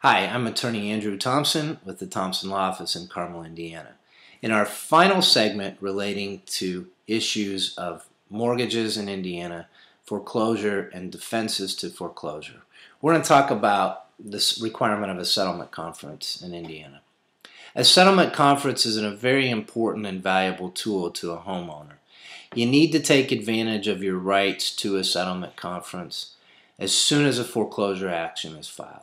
Hi, I'm attorney Andrew Thompson with the Thompson Law Office in Carmel, Indiana. In our final segment relating to issues of mortgages in Indiana, foreclosure, and defenses to foreclosure, we're going to talk about this requirement of a settlement conference in Indiana. A settlement conference is a very important and valuable tool to a homeowner. You need to take advantage of your rights to a settlement conference as soon as a foreclosure action is filed.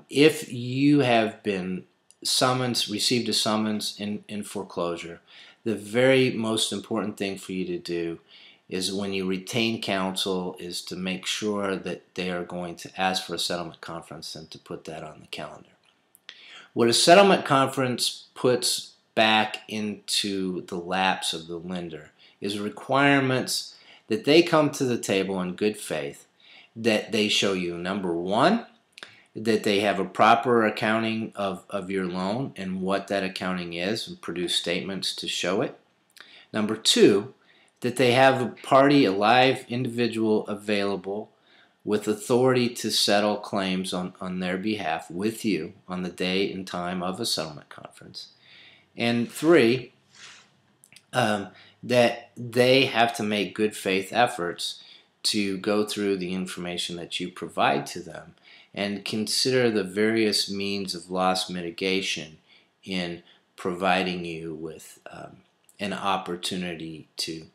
If you have been received a summons in foreclosure, the very most important thing for you to do is when you retain counsel is to make sure that they are going to ask for a settlement conference and to put that on the calendar. What a settlement conference puts back into the laps of the lender is requirements that they come to the table in good faith, that they show you, number one, that they have a proper accounting of your loan and what that accounting is and produce statements to show it. Number two, that they have a party, a live individual available with authority to settle claims on their behalf with you on the day and time of a settlement conference. And three, that they have to make good faith efforts to go through the information that you provide to them and consider the various means of loss mitigation in providing you with an opportunity to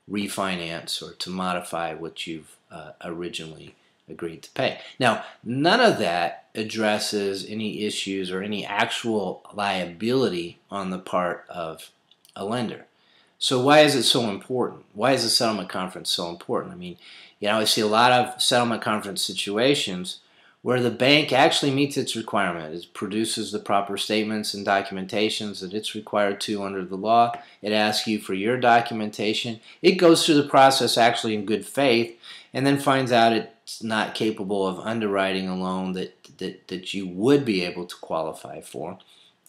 refinance or to modify what you've originally agreed to pay. Now, none of that addresses any issues or any actual liability on the part of a lender. So why is it so important? Why is the settlement conference so important? I mean, I see a lot of settlement conference situations where the bank actually meets its requirement. It produces the proper statements and documentations that it's required to under the law. It asks you for your documentation. It goes through the process actually in good faith and then finds out it's not capable of underwriting a loan that you would be able to qualify for.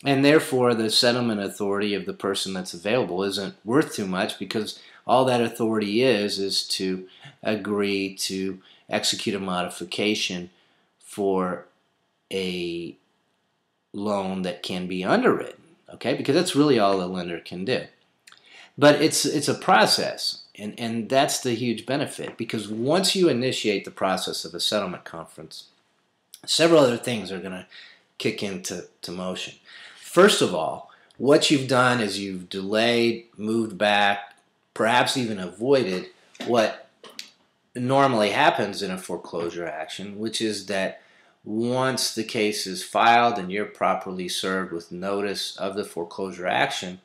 And therefore, the settlement authority of the person that's available isn't worth too much because all that authority is to agree to execute a modification for a loan that can be underwritten, okay? Because that's really all a lender can do. But it's a process, and that's the huge benefit, because once you initiate the process of a settlement conference, several other things are going to kick into motion. First of all, what you've done is you've delayed, moved back, perhaps even avoided what normally happens in a foreclosure action, which is that once the case is filed and you're properly served with notice of the foreclosure action,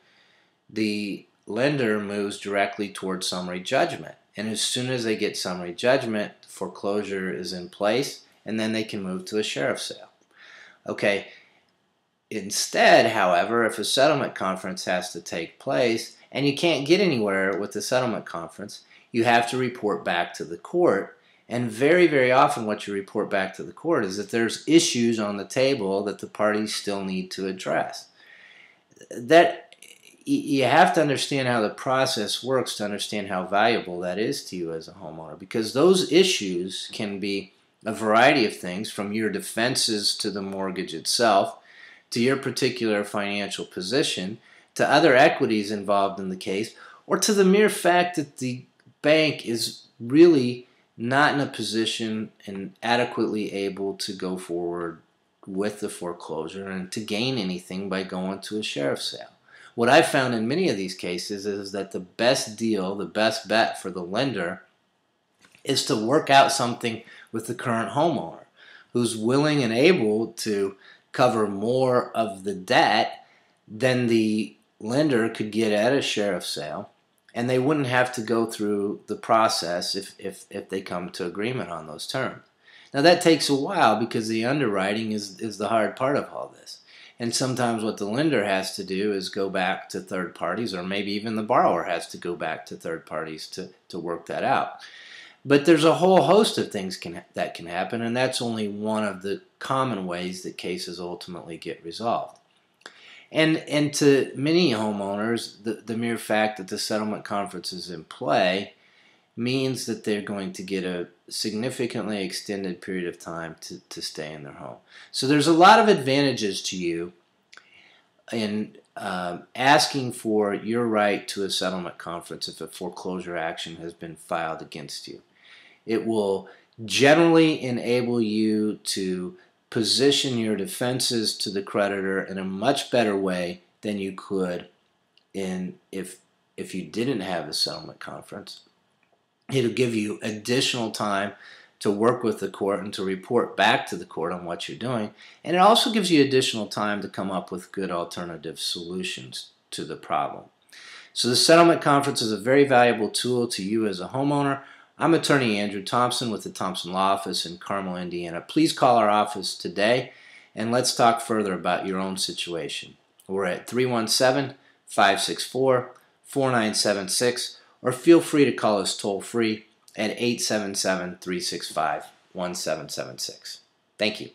the lender moves directly towards summary judgment. And as soon as they get summary judgment, foreclosure is in place, and then they can move to a sheriff's sale. Okay. Instead, however, if a settlement conference has to take place and you can't get anywhere with the settlement conference, you have to report back to the court. And very, very often what you report back to the court is that there's issues on the table that the parties still need to address. That you have to understand how the process works to understand how valuable that is to you as a homeowner, because those issues can be a variety of things, from your defenses to the mortgage itself, to your particular financial position, to other equities involved in the case, or to the mere fact that the bank is really not in a position and adequately able to go forward with the foreclosure and to gain anything by going to a sheriff's sale. What I've found in many of these cases is that the best deal, the best bet for the lender is to work out something with the current homeowner who's willing and able to cover more of the debt than the lender could get at a sheriff's sale, and they wouldn't have to go through the process if they come to agreement on those terms. Now that takes a while because the underwriting is the hard part of all this. And sometimes what the lender has to do is go back to third parties, or maybe even the borrower has to go back to third parties to work that out. But there's a whole host of things that can happen, and that's only one of the common ways that cases ultimately get resolved. And to many homeowners, the mere fact that the settlement conference is in play means that they're going to get a significantly extended period of time to stay in their home. So there's a lot of advantages to you in asking for your right to a settlement conference if a foreclosure action has been filed against you. It will generally enable you to position your defenses to the creditor in a much better way than you could if you didn't have a settlement conference. It'll give you additional time to work with the court and to report back to the court on what you're doing. And it also gives you additional time to come up with good alternative solutions to the problem. So the settlement conference is a very valuable tool to you as a homeowner. I'm attorney Andrew Thompson with the Thompson Law Office in Carmel, Indiana. Please call our office today and let's talk further about your own situation. We're at 317-564-4976, or feel free to call us toll-free at 877-365-1776. Thank you.